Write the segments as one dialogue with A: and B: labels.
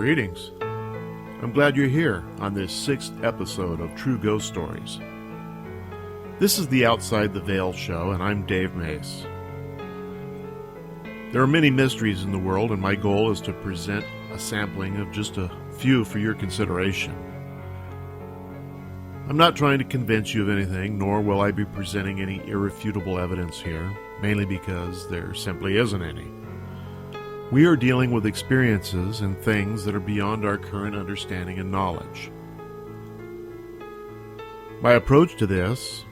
A: Greetings. I'm glad you're here on this 6th episode of True Ghost Stories. This is the Outside the Veil show, and I'm Dave Mace. There are many mysteries in the world, and my goal is to present a sampling of just a few for your consideration. I'm not trying to convince you of anything, nor will I be presenting any irrefutable evidence here, mainly because there simply isn't any. We are dealing with experiences and things that are beyond our current understanding and knowledge. My approach to this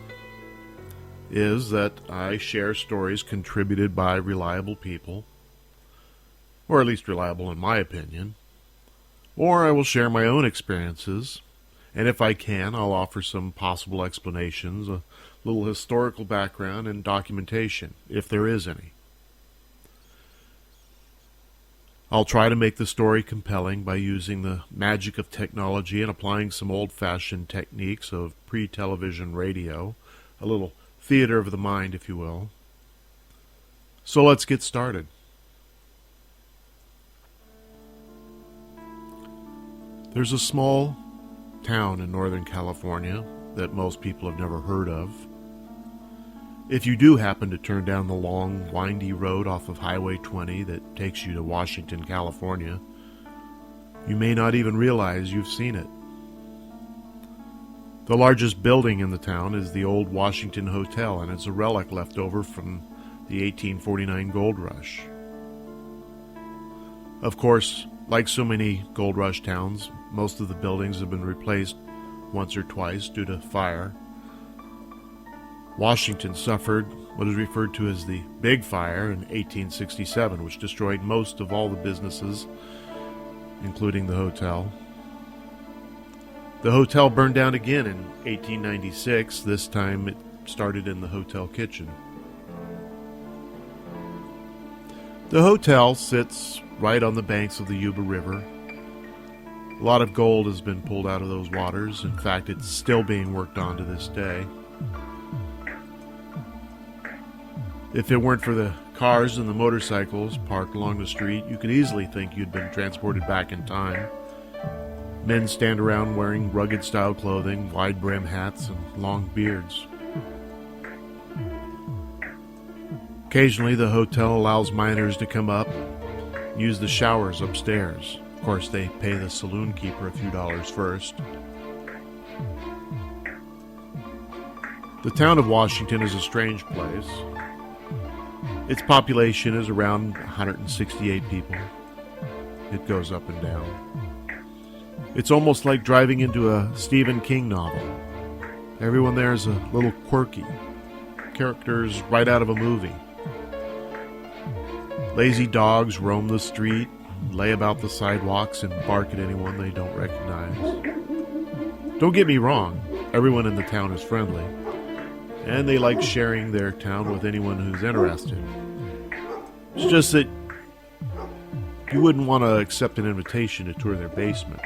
A: is that I share stories contributed by reliable people, or at least reliable in my opinion, or I will share my own experiences, and if I can, I'll offer some possible explanations, a little historical background, and documentation, if there is any. I'll try to make the story compelling by using the magic of technology and applying some old-fashioned techniques of pre-television radio, a little theater of the mind, if you will. So let's get started. There's a small town in Northern California that most people have never heard of. If you do happen to turn down the long, windy road off of Highway 20 that takes you to Washington, California, you may not even realize you've seen it. The largest building in the town is the old Washington Hotel, and it's a relic left over from the 1849 gold rush. Of course, like so many gold rush towns, most of the buildings have been replaced once or twice due to fire. Washington suffered what is referred to as the Big Fire in 1867, which destroyed most of all the businesses, including the hotel. The hotel burned down again in 1896. This time it started in the hotel kitchen. The hotel sits right on the banks of the Yuba River. A lot of gold has been pulled out of those waters. In fact, it's still being worked on to this day. If it weren't for the cars and the motorcycles parked along the street, you could easily think you'd been transported back in time. Men stand around wearing rugged-style clothing, wide-brim hats, and long beards. Occasionally, the hotel allows miners to come up and use the showers upstairs. Of course, they pay the saloon keeper a few dollars first. The town of Washington is a strange place. Its population is around 168 people. It goes up and down. It's almost like driving into a Stephen King novel. Everyone there is a little quirky. Characters right out of a movie. Lazy dogs roam the street, lay about the sidewalks, and bark at anyone they don't recognize. Don't get me wrong, everyone in the town is friendly, and they like sharing their town with anyone who's interested. It's just that you wouldn't want to accept an invitation to tour their basement.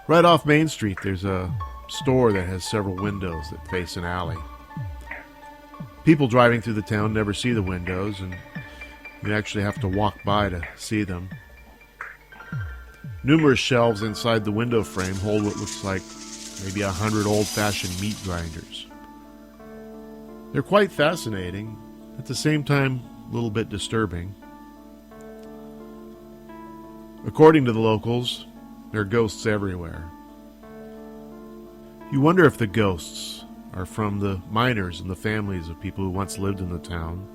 A: Right off Main Street, there's a store that has several windows that face an alley. People driving through the town never see the windows, and you actually have to walk by to see them. Numerous shelves inside the window frame hold what looks like maybe 100 old-fashioned meat grinders. They're quite fascinating, at the same time a little bit disturbing. According to the locals, there are ghosts everywhere. You wonder if the ghosts are from the miners and the families of people who once lived in the town,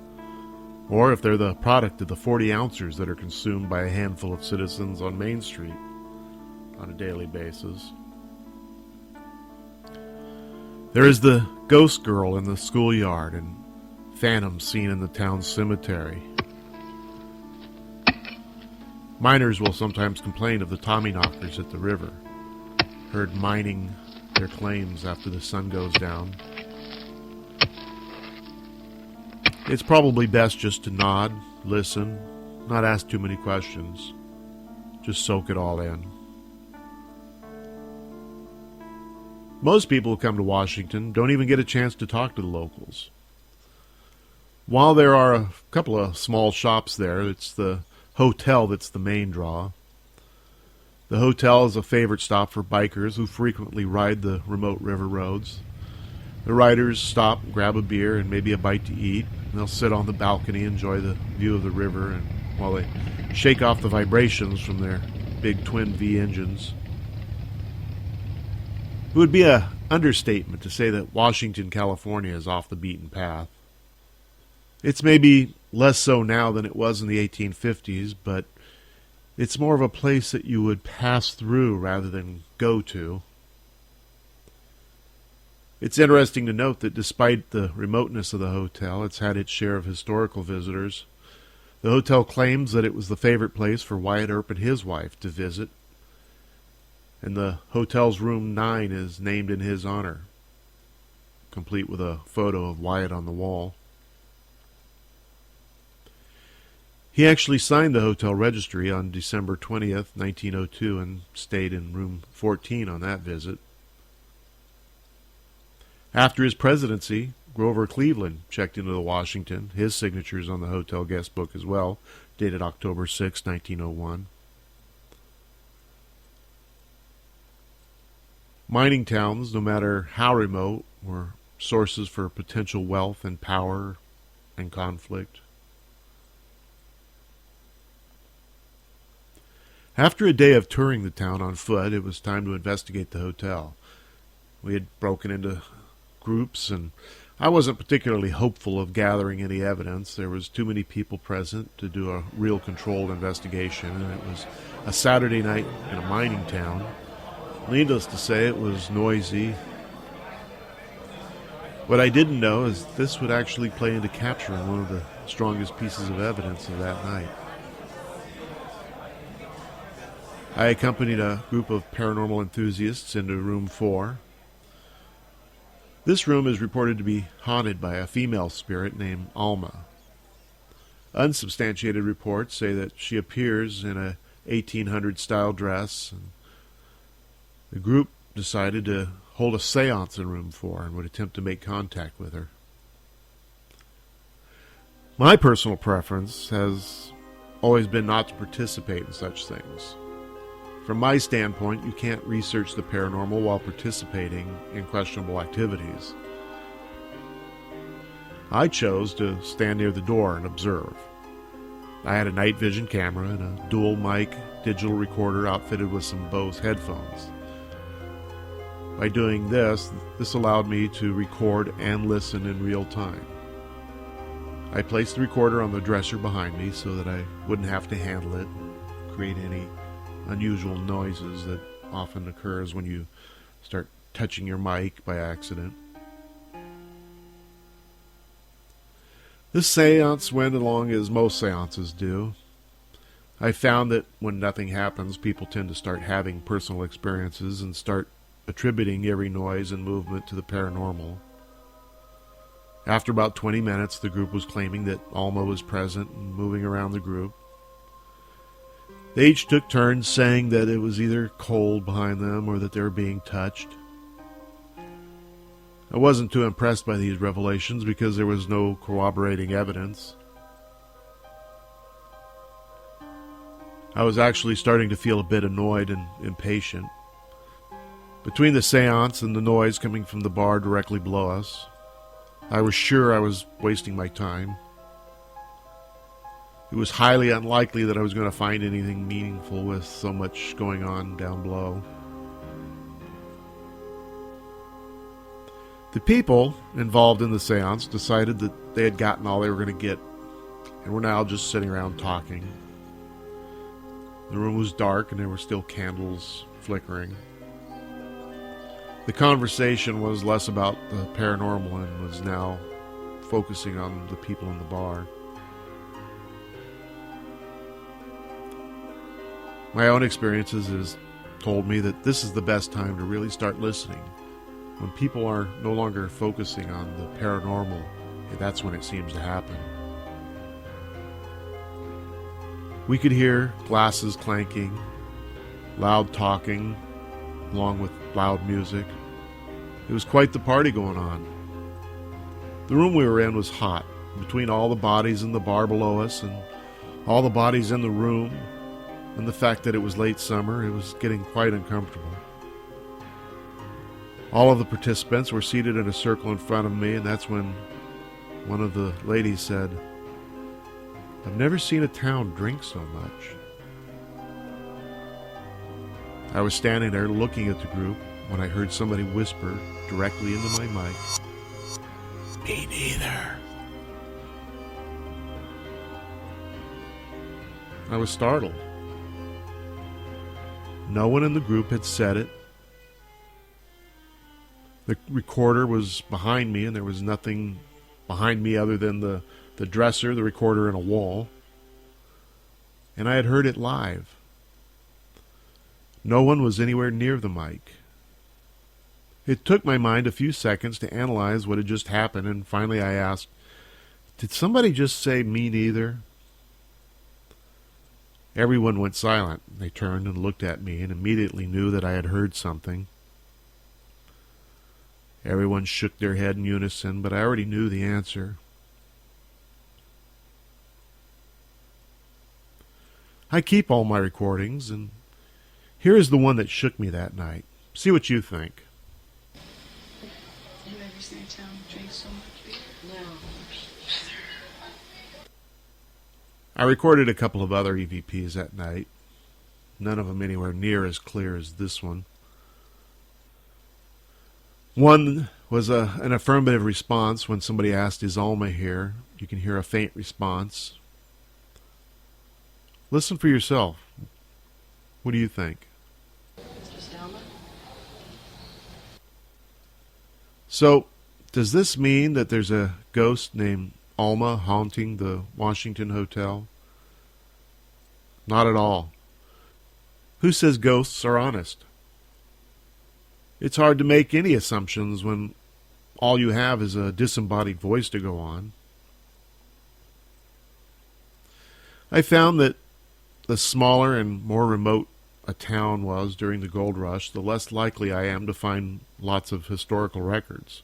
A: or if they're the product of the 40 ounces that are consumed by a handful of citizens on Main Street on a daily basis. There is the ghost girl in the schoolyard and phantoms seen in the town's cemetery. Miners will sometimes complain of the Tommyknockers at the river, heard mining their claims after the sun goes down. It's probably best just to nod, listen, not ask too many questions. Just soak it all in. Most people who come to Washington don't even get a chance to talk to the locals. While there are a couple of small shops there, it's the hotel that's the main draw. The hotel is a favorite stop for bikers who frequently ride the remote river roads. The riders stop, grab a beer and maybe a bite to eat. And they'll sit on the balcony, enjoy the view of the river, and while they shake off the vibrations from their big twin V engines. It would be an understatement to say that Washington, California is off the beaten path. It's maybe less so now than it was in the 1850s, but it's more of a place that you would pass through rather than go to. It's interesting to note that despite the remoteness of the hotel, it's had its share of historical visitors. The hotel claims that it was the favorite place for Wyatt Earp and his wife to visit, and the hotel's room 9 is named in his honor, complete with a photo of Wyatt on the wall. He actually signed the hotel registry on December 20th, 1902, and stayed in room 14 on that visit. After his presidency, Grover Cleveland checked into the Washington. His signature's on the hotel guest book as well, dated October 6, 1901. Mining towns, no matter how remote, were sources for potential wealth and power and conflict. After a day of touring the town on foot, it was time to investigate the hotel. We had broken into groups, and I wasn't particularly hopeful of gathering any evidence. There was too many people present to do a real controlled investigation, and it was a Saturday night in a mining town. Needless to say, it was noisy. What I didn't know is this would actually play into capturing one of the strongest pieces of evidence of that night. I accompanied a group of paranormal enthusiasts into room 4. This room is reported to be haunted by a female spirit named Alma. Unsubstantiated reports say that she appears in a 1800s-style dress, and the group decided to hold a seance in room 4 and would attempt to make contact with her. My personal preference has always been not to participate in such things. From my standpoint, you can't research the paranormal while participating in questionable activities. I chose to stand near the door and observe. I had a night vision camera and a dual mic digital recorder outfitted with some Bose headphones. By doing this allowed me to record and listen in real time. I placed the recorder on the dresser behind me so that I wouldn't have to handle it and create any unusual noises that often occurs when you start touching your mic by accident. This seance went along as most seances do. I found that when nothing happens, people tend to start having personal experiences and start attributing every noise and movement to the paranormal. After about 20 minutes, the group was claiming that Alma was present and moving around the group. They each took turns saying that it was either cold behind them or that they were being touched. I wasn't too impressed by these revelations because there was no corroborating evidence. I was actually starting to feel a bit annoyed and impatient. Between the seance and the noise coming from the bar directly below us, I was sure I was wasting my time. It was highly unlikely that I was going to find anything meaningful with so much going on down below. The people involved in the seance decided that they had gotten all they were going to get, and were now just sitting around talking. The room was dark and there were still candles flickering. The conversation was less about the paranormal and was now focusing on the people in the bar. My own experiences has told me that this is the best time to really start listening. When people are no longer focusing on the paranormal, that's when it seems to happen. We could hear glasses clanking, loud talking, along with loud music. It was quite the party going on. The room we were in was hot, between all the bodies in the bar below us and All the bodies in the room, and the fact that it was late summer, it was getting quite uncomfortable. All of the participants were seated in a circle in front of me, and that's when one of the ladies said, "I've never seen a town drink so much." I was standing there looking at the group when I heard somebody whisper directly into my mic, "Me neither." I was startled. No one in the group had said it. The recorder was behind me, and there was nothing behind me other than the dresser, the recorder, and a wall. And I had heard it live. No one was anywhere near the mic. It took my mind a few seconds to analyze what had just happened, and finally I asked, "Did somebody just say me neither?" Everyone went silent. They turned and looked at me and immediately knew that I had heard something. Everyone shook their head in unison, but I already knew the answer. I keep all my recordings, and here is the one that shook me that night. See what you think.
B: You've never seen a town drink so much beer? No.
A: I recorded a couple of other EVPs that night, none of them anywhere near as clear as this one. One was an affirmative response when somebody asked, "Is Alma here?" You can hear a faint response. Listen for yourself. What do you think?
B: It's just Alma.
A: So, does this mean that there's a ghost named Alma haunting the Washington Hotel? Not at all. Who says ghosts are honest? It's hard to make any assumptions when all you have is a disembodied voice to go on. I found that the smaller and more remote a town was during the gold rush, the less likely I am to find lots of historical records.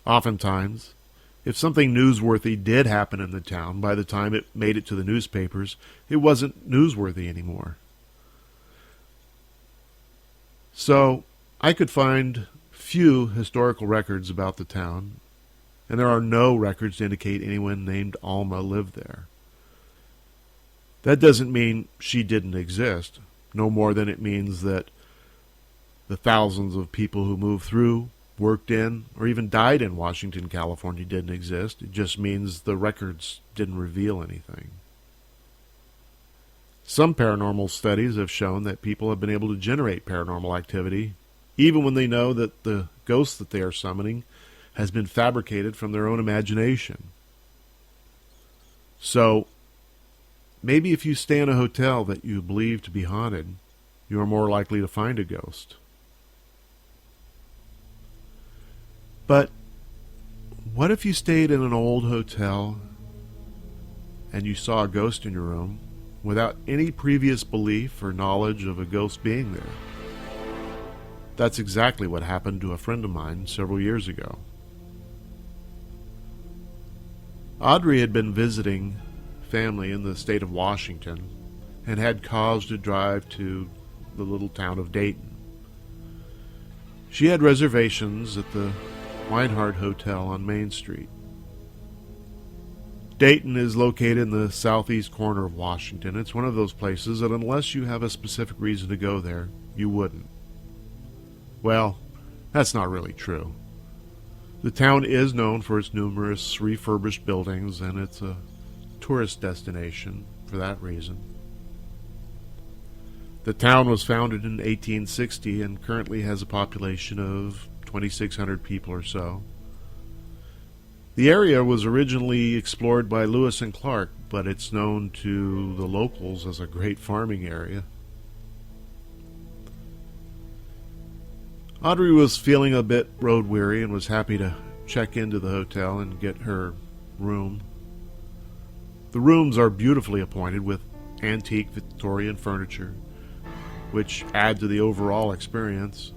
A: Oftentimes, if something newsworthy did happen in the town, by the time it made it to the newspapers, it wasn't newsworthy anymore. So, I could find few historical records about the town, and there are no records to indicate anyone named Alma lived there. That doesn't mean she didn't exist, no more than it means that the thousands of people who moved through, worked in, or even died in Washington, California didn't exist. It just means the records didn't reveal anything. Some paranormal studies have shown that people have been able to generate paranormal activity even when they know that the ghost that they are summoning has been fabricated from their own imagination. So, maybe if you stay in a hotel that you believe to be haunted, you are more likely to find a ghost. But what if you stayed in an old hotel and you saw a ghost in your room without any previous belief or knowledge of a ghost being there? That's exactly what happened to a friend of mine several years ago. Audrey had been visiting family in the state of Washington and had cause to drive to the little town of Dayton. She had reservations at the Weinhardt Hotel on Main Street. Dayton is located in the southeast corner of Washington. It's one of those places that unless you have a specific reason to go there, you wouldn't. Well, that's not really true. The town is known for its numerous refurbished buildings, and it's a tourist destination for that reason. The town was founded in 1860 and currently has a population of 2,600 people or so. The area was originally explored by Lewis and Clark, but it's known to the locals as a great farming area. Audrey was feeling a bit road weary and was happy to check into the hotel and get her room. The rooms are beautifully appointed with antique Victorian furniture, which add to the overall experience.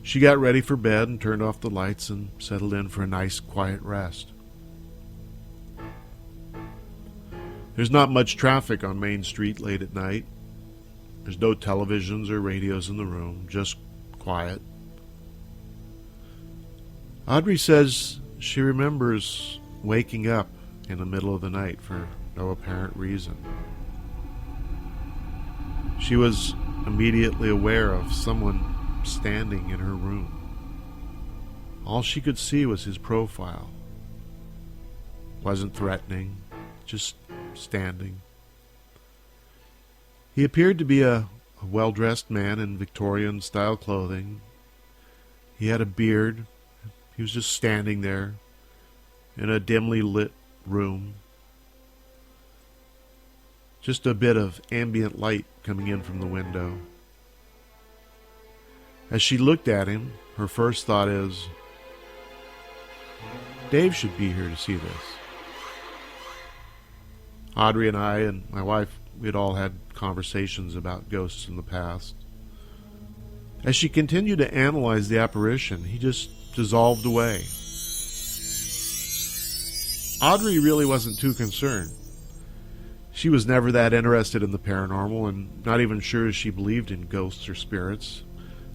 A: She got ready for bed and turned off the lights and settled in for a nice, quiet rest. There's not much traffic on Main Street late at night. There's no televisions or radios in the room, just quiet. Audrey says she remembers waking up in the middle of the night for no apparent reason. She was immediately aware of someone standing in her room. All she could see was his profile. Wasn't threatening, just standing. He appeared to be a well-dressed man in Victorian-style clothing. He had a beard. He was just standing there in a dimly lit room. Just a bit of ambient light coming in from the window. As she looked at him, her first thought is, Dave should be here to see this. Audrey and I and my wife, we'd all had conversations about ghosts in the past. As she continued to analyze the apparition, he just dissolved away. Audrey really wasn't too concerned. She was never that interested in the paranormal and not even sure she believed in ghosts or spirits.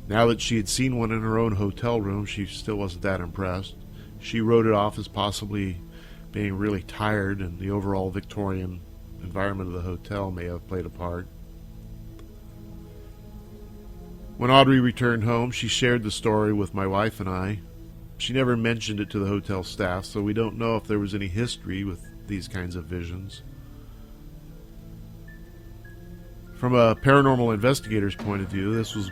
A: Now that she had seen one in her own hotel room, she still wasn't that impressed. She wrote it off as possibly being really tired, and the overall Victorian environment of the hotel may have played a part. When Audrey returned home, she shared the story with my wife and I. She never mentioned it to the hotel staff, so we don't know if there was any history with these kinds of visions. From a paranormal investigator's point of view, this was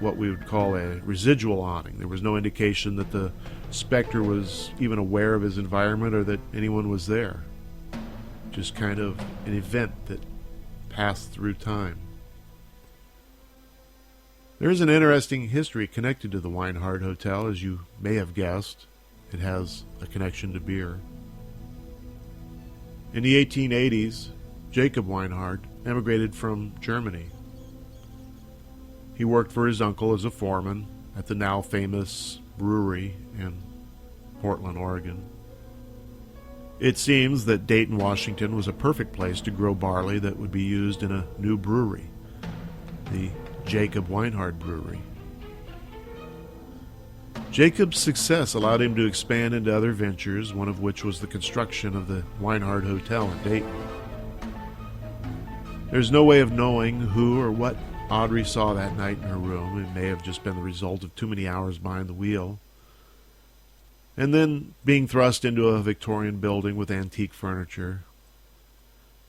A: what we would call a residual haunting. There was no indication that the specter was even aware of his environment or that anyone was there. Just kind of an event that passed through time. There is an interesting history connected to the Weinhardt Hotel, as you may have guessed. It has a connection to beer. In the 1880s, Jacob Weinhardt emigrated from Germany. He worked for his uncle as a foreman at the now famous brewery in Portland, Oregon. It seems that Dayton, Washington was a perfect place to grow barley that would be used in a new brewery, the Jacob Weinhardt Brewery. Jacob's success allowed him to expand into other ventures, one of which was the construction of the Weinhardt Hotel in Dayton. There's no way of knowing who or what Audrey saw that night in her room. It may have just been the result of too many hours behind the wheel. And then being thrust into a Victorian building with antique furniture.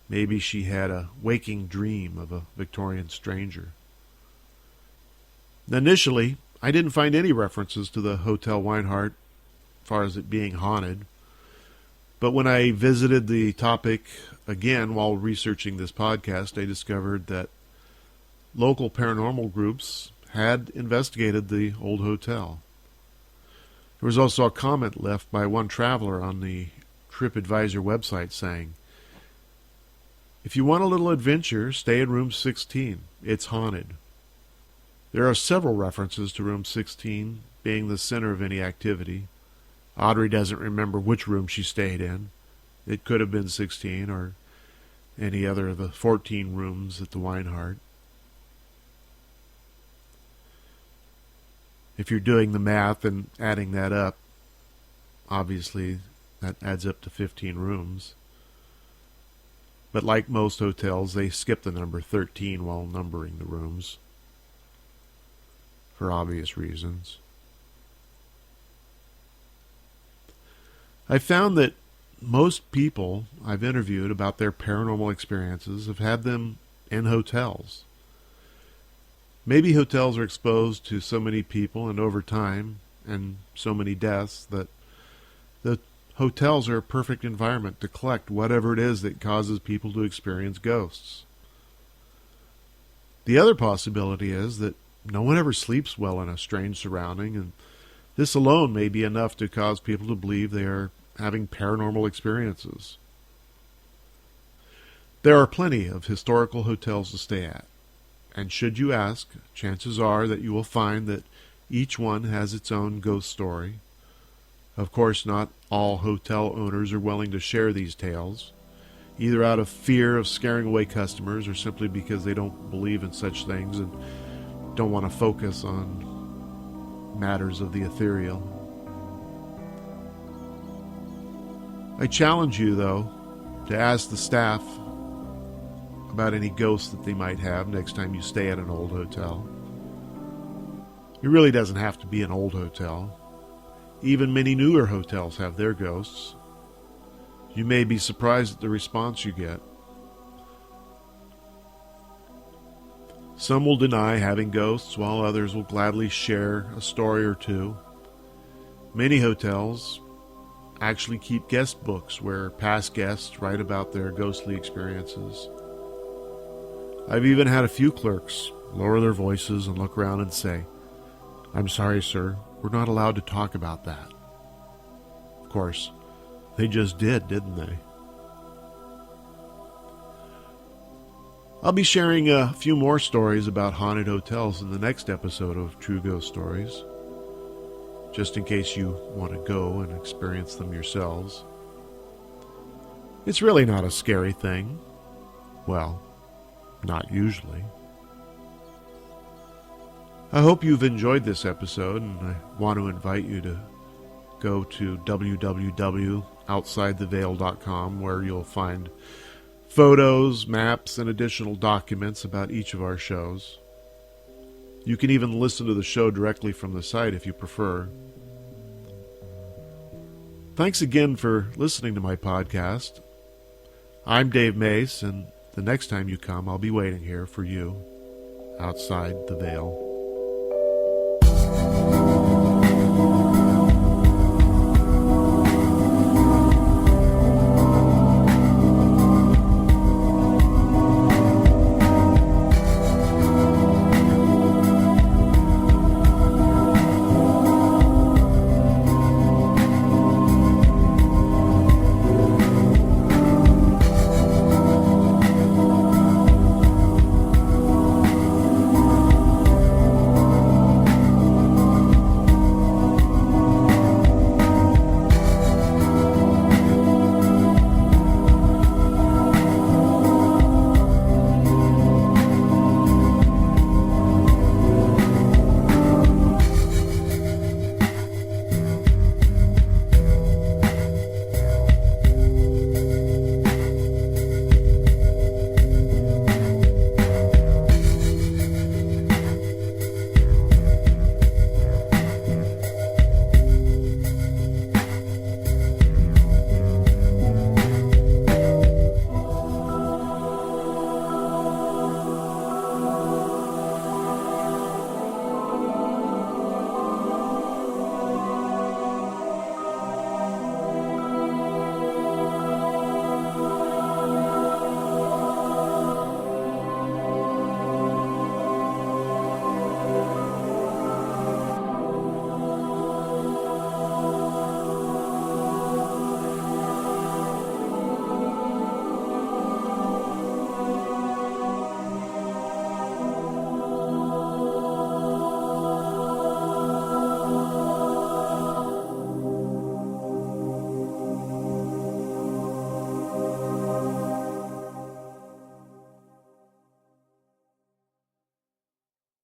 A: Maybe she had a waking dream of a Victorian stranger. Initially, I didn't find any references to the Hotel Weinhardt as far as it being haunted. But when I visited the topic again while researching this podcast, I discovered that local paranormal groups had investigated the old hotel. There was also a comment left by one traveler on the TripAdvisor website saying, "If you want a little adventure, stay in room 16. It's haunted." There are several references to room 16 being the center of any activity. Audrey doesn't remember which room she stayed in. It could have been 16 or any other of the 14 rooms at the Weinhardt. If you're doing the math and adding that up, obviously that adds up to 15 rooms. But like most hotels, they skip the number 13 while numbering the rooms, for obvious reasons. I found that most people I've interviewed about their paranormal experiences have had them in hotels. Maybe hotels are exposed to so many people and over time and so many deaths that the hotels are a perfect environment to collect whatever it is that causes people to experience ghosts. The other possibility is that no one ever sleeps well in a strange surrounding, and this alone may be enough to cause people to believe they are having paranormal experiences. There are plenty of historical hotels to stay at, and should you ask, chances are that you will find that each one has its own ghost story. Of course, not all hotel owners are willing to share these tales. either out of fear of scaring away customers or simply because they don't believe in such things and don't want to focus on matters of the ethereal. I challenge you, though, to ask the staff about any ghosts that they might have next time you stay at an old hotel. It really doesn't have to be an old hotel. Even many newer hotels have their ghosts. You may be surprised at the response you get. Some will deny having ghosts, while others will gladly share a story or two. Many hotels actually keep guest books where past guests write about their ghostly experiences. I've even had a few clerks lower their voices and look around and say, "I'm sorry, sir, we're not allowed to talk about that." Of course, they just did, didn't they? I'll be sharing a few more stories about haunted hotels in the next episode of True Ghost Stories, just in case you want to go and experience them yourselves. It's really not a scary thing. Well, not usually. I hope you've enjoyed this episode, and I want to invite you to go to www.outsidetheveil.com, where you'll find photos, maps, and additional documents about each of our shows. You can even listen to the show directly from the site if you prefer. Thanks again for listening to my podcast. I'm Dave Mace, and the next time you come, I'll be waiting here for you outside the veil.